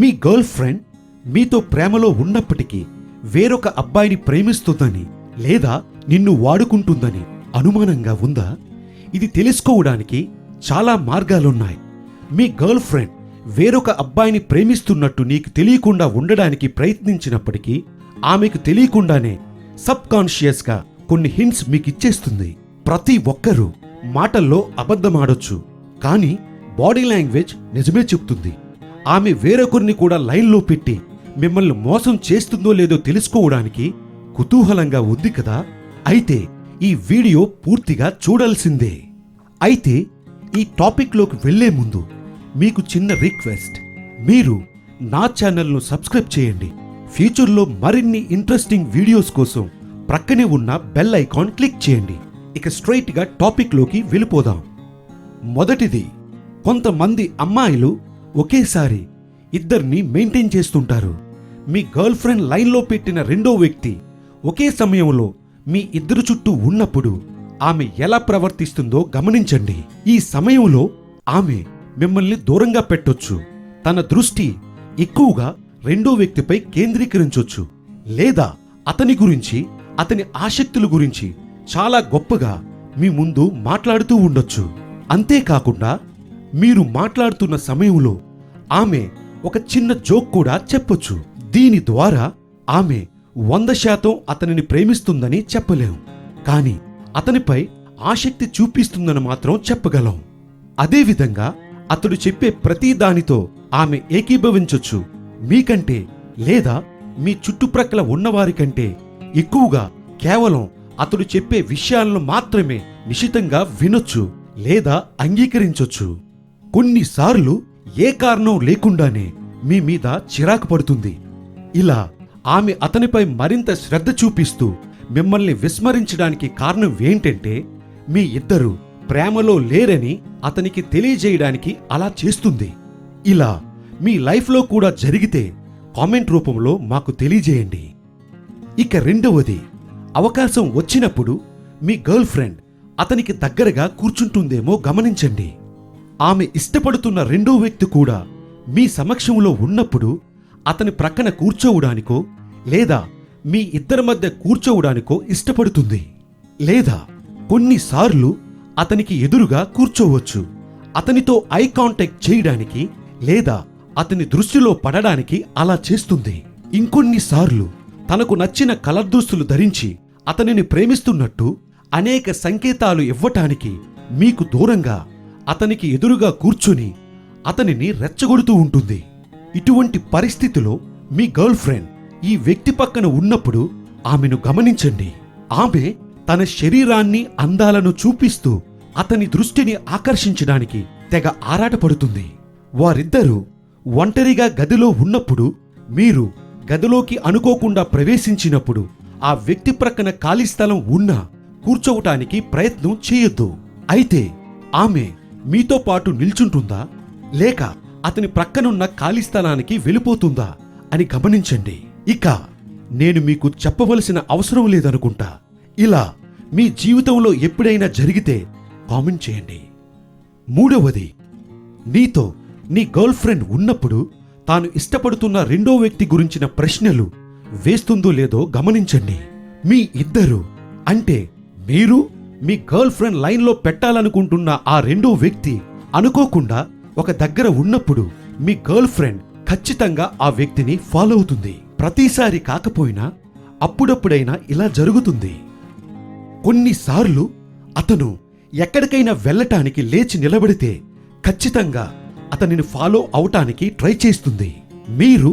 మీ girl friend మీతో ప్రేమలో ఉన్నప్పటికీ వేరొక అబ్బాయిని ప్రేమిస్తుందని లేదా నిన్ను వాడుకుంటుందని అనుమానంగా ఉందా? ఇది తెలుసుకోవడానికి చాలా మార్గాలున్నాయి. మీ గర్ల్ ఫ్రెండ్ వేరొక అబ్బాయిని ప్రేమిస్తున్నట్టు నీకు తెలియకుండా ఉండడానికి ప్రయత్నించినప్పటికీ ఆమెకు తెలియకుండానే సబ్ కాన్షియస్గా కొన్ని హింట్స్ మీకిచ్చేస్తుంది. ప్రతి ఒక్కరూ మాటల్లో అబద్ధమాడొచ్చు, కానీ బాడీ లాంగ్వేజ్ నిజమే చెప్తుంది. ఆమె వేరొకరిని కూడా లైన్లో పెట్టి మిమ్మల్ని మోసం చేస్తుందో లేదో తెలుసుకోవడానికి కుతూహలంగా ఉంది కదా? అయితే ఈ వీడియో పూర్తిగా చూడాల్సిందే. అయితే ఈ టాపిక్లోకి వెళ్లే ముందు మీకు చిన్న రిక్వెస్ట్, మీరు నా ఛానల్ను సబ్స్క్రైబ్ చేయండి. ఫ్యూచర్లో మరిన్ని ఇంట్రెస్టింగ్ వీడియోస్ కోసం ప్రక్కనే ఉన్న బెల్ ఐకాన్ క్లిక్ చేయండి. ఇక స్ట్రైట్గా టాపిక్లోకి వెళ్ళిపోదాం. మొదటిది, కొంతమంది అమ్మాయిలు ఒకేసారి ఇద్దరిని మెయింటైన్ చేస్తుంటారు. మీ గర్ల్ ఫ్రెండ్ లైన్లో పెట్టిన రెండో వ్యక్తి ఒకే సమయంలో మీ ఇద్దరు చుట్టూ ఉన్నప్పుడు ఆమె ఎలా ప్రవర్తిస్తుందో గమనించండి. ఈ సమయంలో ఆమె మిమ్మల్ని దూరంగా పెట్టొచ్చు, తన దృష్టి ఎక్కువగా రెండో వ్యక్తిపై కేంద్రీకరించొచ్చు, లేదా అతని గురించి, అతని ఆసక్తుల గురించి చాలా గొప్పగా మీ ముందు మాట్లాడుతూ ఉండొచ్చు. అంతేకాకుండా మీరు మాట్లాడుతున్న సమయంలో ఆమె ఒక చిన్న జోక్ కూడా చెప్పొచ్చు. దీని ద్వారా ఆమె 100% అతనిని ప్రేమిస్తుందని చెప్పలేం, కానీ అతనిపై ఆసక్తి చూపిస్తుందని మాత్రం చెప్పగలం. అదేవిధంగా అతడు చెప్పే ప్రతి దానితో ఆమె ఏకీభవించొచ్చు. మీకంటే లేదా మీ చుట్టుప్రక్కల ఉన్నవారికంటే ఎక్కువగా కేవలం అతడు చెప్పే విషయాలను మాత్రమే నిశితంగా వినొచ్చు లేదా అంగీకరించొచ్చు. కొన్నిసార్లు ఏ కారణం లేకుండానే మీ మీద చిరాకు పడుతుంది. ఇలా ఆమె అతనిపై మరింత శ్రద్ధ చూపిస్తూ మిమ్మల్ని విస్మరించడానికి కారణం ఏంటంటే మీ ఇద్దరు ప్రేమలో లేరని అతనికి తెలియజేయడానికి అలా చేస్తుంది. ఇలా మీ లైఫ్లో కూడా జరిగితే కామెంట్ రూపంలో మాకు తెలియజేయండి. ఇక రెండవది, అవకాశం వచ్చినప్పుడు మీ గర్ల్ ఫ్రెండ్ అతనికి దగ్గరగా కూర్చుంటుందేమో గమనించండి. ఆమె ఇష్టపడుతున్న రెండో వ్యక్తి కూడా మీ సమక్షంలో ఉన్నప్పుడు అతని ప్రక్కన కూర్చోవడానికో లేదా మీ ఇద్దరి మధ్య కూర్చోవడానికో ఇష్టపడుతుంది. లేదా కొన్నిసార్లు అతనికి ఎదురుగా కూర్చోవచ్చు, అతనితో ఐ కాంటాక్ట్ చేయడానికి లేదా అతని దృష్టిలో పడడానికి అలా చేస్తుంది. ఇంకొన్నిసార్లు తనకు నచ్చిన కలర్ దుస్తులు ధరించి అతనిని ప్రేమిస్తున్నట్టు అనేక సంకేతాలు ఇవ్వటానికి మీకు దూరంగా అతనికి ఎదురుగా కూర్చుని అతనిని రెచ్చగొడుతూ ఉంటుంది. ఇటువంటి పరిస్థితిలో మీ గర్ల్ ఫ్రెండ్ ఈ వ్యక్తి పక్కన ఉన్నప్పుడు ఆమెను గమనించండి. ఆమె తన శరీరాన్ని, అందాలను చూపిస్తూ అతని దృష్టిని ఆకర్షించడానికి తెగ ఆరాటపడుతుంది. వారిద్దరూ ఒంటరిగా గదిలో ఉన్నప్పుడు మీరు గదిలోకి అనుకోకుండా ప్రవేశించినప్పుడు ఆ వ్యక్తి ప్రక్కన ఖాళీ స్థలం ఉన్నా కూర్చోవటానికి ప్రయత్నం చేయొద్దు. అయితే ఆమె మీతో పాటు నిల్చుంటుందా లేక అతని ప్రక్కనున్న ఖాళీ స్థలానికి వెళ్ళిపోతుందా అని గమనించండి. ఇక నేను మీకు చెప్పవలసిన అవసరం లేదనుకుంటా. ఇలా మీ జీవితంలో ఎప్పుడైనా జరిగితే కామెంట్ చేయండి. మూడవది, నీతో నీ గర్ల్ ఫ్రెండ్ ఉన్నప్పుడు తాను ఇష్టపడుతున్న రెండో వ్యక్తి గురించిన ప్రశ్నలు వేస్తుందో లేదో గమనించండి. మీ ఇద్దరు అంటే మీరు మీ గర్ల్ ఫ్రెండ్ లైన్లో పెట్టాలనుకుంటున్న ఆ రెండో వ్యక్తి అనుకోకుండా ఒక దగ్గర ఉన్నప్పుడు మీ గర్ల్ ఫ్రెండ్ ఖచ్చితంగా ఆ వ్యక్తిని ఫాలో అవుతుంది. ప్రతిసారి కాకపోయినా అప్పుడప్పుడైనా ఇలా జరుగుతుంది. కొన్నిసార్లు అతను ఎక్కడికైనా వెళ్ళటానికి లేచి నిలబడితే ఖచ్చితంగా అతనిని ఫాలో అవటానికి ట్రై చేస్తుంది. మీరు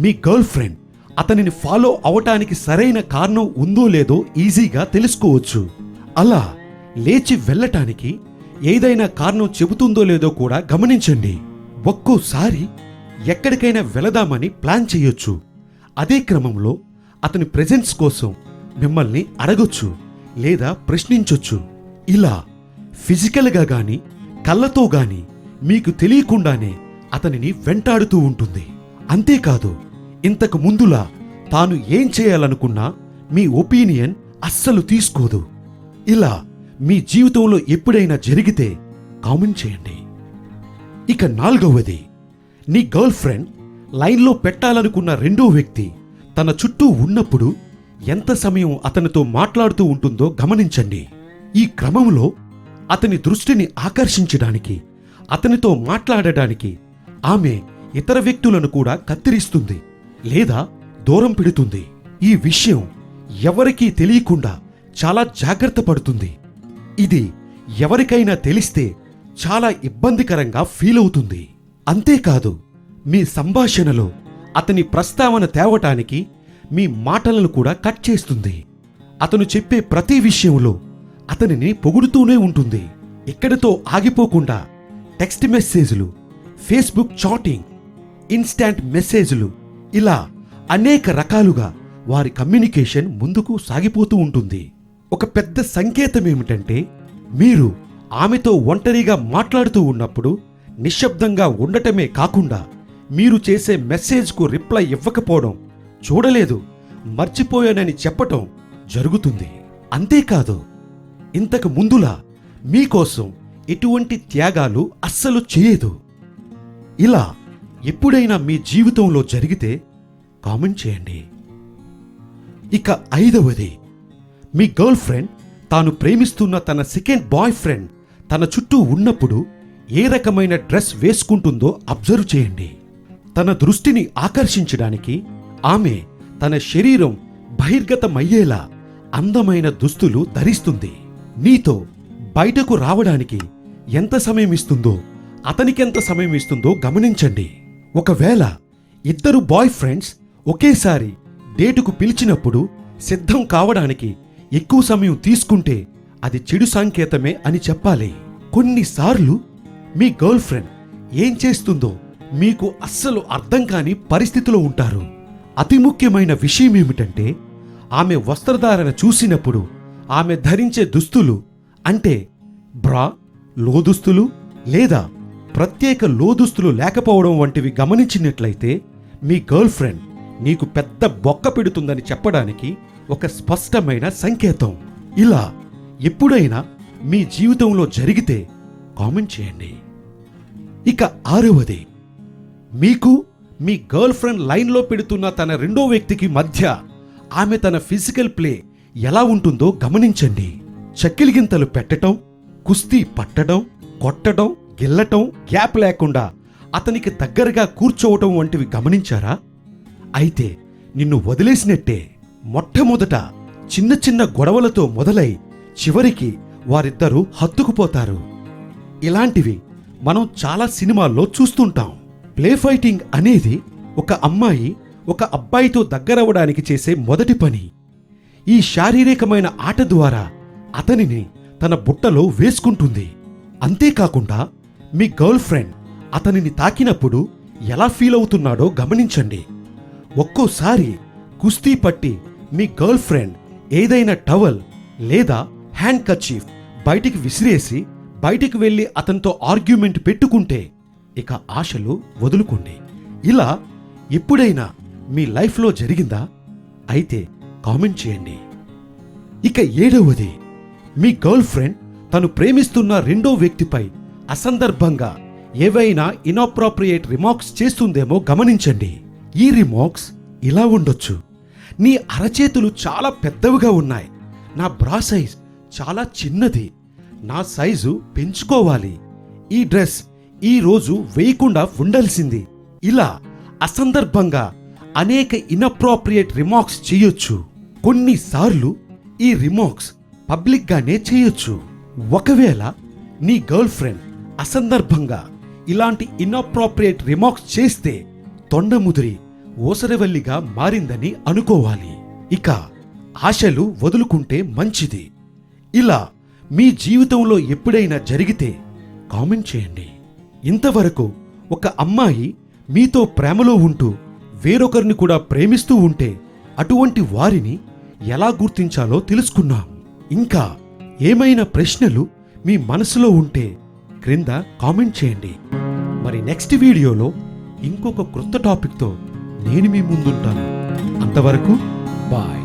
మీ గర్ల్ ఫ్రెండ్ అతనిని ఫాలో అవటానికి సరైన కారణం ఉందో లేదో ఈజీగా తెలుసుకోవచ్చు. అలా లేచి వెళ్ళటానికి ఏదైనా కారణం చెబుతుందో లేదో కూడా గమనించండి. ఒక్కోసారి ఎక్కడికైనా వెళదామని ప్లాన్ చేయొచ్చు. అదే క్రమంలో అతని ప్రెజెన్స్ కోసం మిమ్మల్ని అడగొచ్చు లేదా ప్రశ్నించొచ్చు. ఇలా ఫిజికల్గా గాని కళ్ళతో గాని మీకు తెలియకుండానే అతనిని వెంటాడుతూ ఉంటుంది. అంతేకాదు, ఇంతకు ముందులా తాను ఏం చేయాలనుకున్నా మీ ఒపీనియన్ అస్సలు తీసుకోదు. ఇలా మీ జీవితంలో ఎప్పుడైనా జరిగితే కామెంట్ చేయండి. ఇక నాలుగవది, నీ గర్ల్ ఫ్రెండ్ లైన్లో పెట్టాలనుకున్న రెండో వ్యక్తి తన చుట్టూ ఉన్నప్పుడు ఎంత సమయం అతనితో మాట్లాడుతూ ఉంటుందో గమనించండి. ఈ క్రమంలో అతని దృష్టిని ఆకర్షించడానికి, అతనితో మాట్లాడడానికి ఆమె ఇతర వ్యక్తులను కూడా కత్తిరిస్తుంది లేదా దూరం పెడుతుంది. ఈ విషయం ఎవరికీ తెలియకుండా చాలా జాగ్రత్త పడుతుంది. ఇది ఎవరికైనా తెలిస్తే చాలా ఇబ్బందికరంగా ఫీల్ అవుతుంది. అంతేకాదు, మీ సంభాషణలో అతని ప్రస్తావన తేవటానికి మీ మాటలను కూడా కట్ చేస్తుంది. అతను చెప్పే ప్రతి విషయంలో అతనిని పొగుడుతూనే ఉంటుంది. ఇక్కడితో ఆగిపోకుండా టెక్స్ట్ మెసేజ్లు, ఫేస్బుక్ చాటింగ్, ఇన్స్టాంట్ మెసేజ్లు, ఇలా అనేక రకాలుగా వారి కమ్యూనికేషన్ ముందుకు సాగిపోతూ ఉంటుంది. ఒక పెద్ద సంకేతం ఏమిటంటే, మీరు ఆమెతో ఒంటరిగా మాట్లాడుతూ ఉన్నప్పుడు నిశ్శబ్దంగా ఉండటమే కాకుండా మీరు చేసే మెసేజ్కు రిప్లై ఇవ్వకపోవడం, చూడలేదు, మర్చిపోయానని చెప్పటం జరుగుతుంది. అంతేకాదు, ఇంతకు ముందులా మీకోసం ఎటువంటి త్యాగాలు అస్సలు చేయదు. ఇలా ఎప్పుడైనా మీ జీవితంలో జరిగితే కామెంట్ చేయండి. ఇక 5వది, మీ గర్ల్ ఫ్రెండ్ తాను ప్రేమిస్తున్న తన సెకండ్ బాయ్ ఫ్రెండ్ తన చుట్టూ ఉన్నప్పుడు ఏ రకమైన డ్రెస్ వేసుకుంటుందో అబ్జర్వ్ చేయండి. తన దృష్టిని ఆకర్షించడానికి ఆమె తన శరీరం బహిర్గతమయ్యేలా అందమైన దుస్తులు ధరిస్తుంది. నీతో బయటకు రావడానికి ఎంత సమయం ఇస్తుందో, అతనికెంత సమయం ఇస్తుందో గమనించండి. ఒకవేళ ఇద్దరు బాయ్ ఫ్రెండ్స్ ఒకేసారి డేటుకు పిలిచినప్పుడు సిద్ధం కావడానికి ఎక్కువ సమయం తీసుకుంటే అది చెడు సంకేతమే అని చెప్పాలి. కొన్నిసార్లు మీ గర్ల్ ఫ్రెండ్ ఏం చేస్తుందో మీకు అస్సలు అర్థం కాని పరిస్థితిలో ఉంటారు. అతి ముఖ్యమైన విషయం ఏమిటంటే, ఆమె వస్త్రధారణ చూసినప్పుడు ఆమె ధరించే దుస్తులు, అంటే బ్రా, లోదుస్తులు లేదా ప్రత్యేక లోదుస్తులు లేకపోవడం వంటివి గమనించినట్లయితే మీ గర్ల్ ఫ్రెండ్ నీకు పెద్ద బొక్క పెడుతుందని చెప్పడానికి ఒక స్పష్టమైన సంకేతం. ఇలా ఎప్పుడైనా మీ జీవితంలో జరిగితే కామెంట్ చేయండి. ఇక 6వది, మీకు మీ గర్ల్ ఫ్రెండ్ లైన్లో పెడుతున్న తన రెండో వ్యక్తికి మధ్య ఆమె తన ఫిజికల్ ప్లే ఎలా ఉంటుందో గమనించండి. చక్కిలిగింతలు పెట్టడం, కుస్తీ పట్టడం, కొట్టడం, గిల్లటం, గ్యాప్ లేకుండా అతనికి దగ్గరగా కూర్చోవటం వంటివి గమనించారా? అయితే నిన్ను వదిలేసినట్టే. మొట్టమొదట చిన్న చిన్న గొడవలతో మొదలై చివరికి వారిద్దరూ హత్తుకుపోతారు. ఇలాంటివి మనం చాలా సినిమాల్లో చూస్తుంటాం. ప్లే ఫైటింగ్ అనేది ఒక అమ్మాయి ఒక అబ్బాయితో దగ్గరవడానికి చేసే మొదటి పని. ఈ శారీరకమైన ఆట ద్వారా అతనిని తన బుట్టలో వేసుకుంటుంది. అంతేకాకుండా మీ గర్ల్ ఫ్రెండ్ అతనిని తాకినప్పుడు ఎలా ఫీల్ అవుతున్నాడో గమనించండి. ఒక్కోసారి కుస్తీ పట్టి మీ గర్ల్ ఫ్రెండ్ ఏదైనా టవల్ లేదా హ్యాండ్ కర్చీఫ్ బయటికి విసిరేసి బయటికి వెళ్ళి అతనితో ఆర్గ్యుమెంట్ పెట్టుకుంటే ఇక ఆశలు వదులుకోండి. ఇలా ఎప్పుడైనా మీ లైఫ్లో జరిగిందా? అయితే కామెంట్ చేయండి. ఇక 7వది, మీ గర్ల్ ఫ్రెండ్ తను ప్రేమిస్తున్న రెండో వ్యక్తిపై అసందర్భంగా ఏవైనా ఇనాప్రాప్రియేట్ రిమార్క్స్ చేస్తుందేమో గమనించండి. ఈ రిమార్క్స్ ఇలా ఉండొచ్చు: నీ అరచేతులు చాలా పెద్దవిగా ఉన్నాయి, నా బ్రా సైజ్ చాలా చిన్నది, నా సైజు పెంచుకోవాలి, ఈ డ్రెస్ ఈ రోజు వేయకుండా ఉండాల్సింది. ఇలా అసందర్భంగా అనేక ఇన్అప్రోప్రియేట్ రిమార్క్స్ చేయొచ్చు. కొన్నిసార్లు ఈ రిమార్క్స్ పబ్లిక్గానే చేయొచ్చు. ఒకవేళ నీ గర్ల్ ఫ్రెండ్ అసందర్భంగా ఇలాంటి ఇన్అప్రోప్రియేట్ రిమార్క్స్ చేస్తే తొండముదిరి ఓసరవల్లిగా మారిందని అనుకోవాలి. ఇక ఆశలు వదులుకుంటే మంచిది. ఇలా మీ జీవితంలో ఎప్పుడైనా జరిగితే కామెంట్ చేయండి. ఇంతవరకు ఒక అమ్మాయి మీతో ప్రేమలో ఉంటూ వేరొకరిని కూడా ప్రేమిస్తూ ఉంటే అటువంటి వారిని ఎలా గుర్తించాలో తెలుసుకున్నాం. ఇంకా ఏమైనా ప్రశ్నలు మీ మనసులో ఉంటే క్రింద కామెంట్ చేయండి. మరి నెక్స్ట్ వీడియోలో ఇంకొక క్రొత్త టాపిక్తో నేను మీ ముందుంటాను. అంతవరకు బాయ్.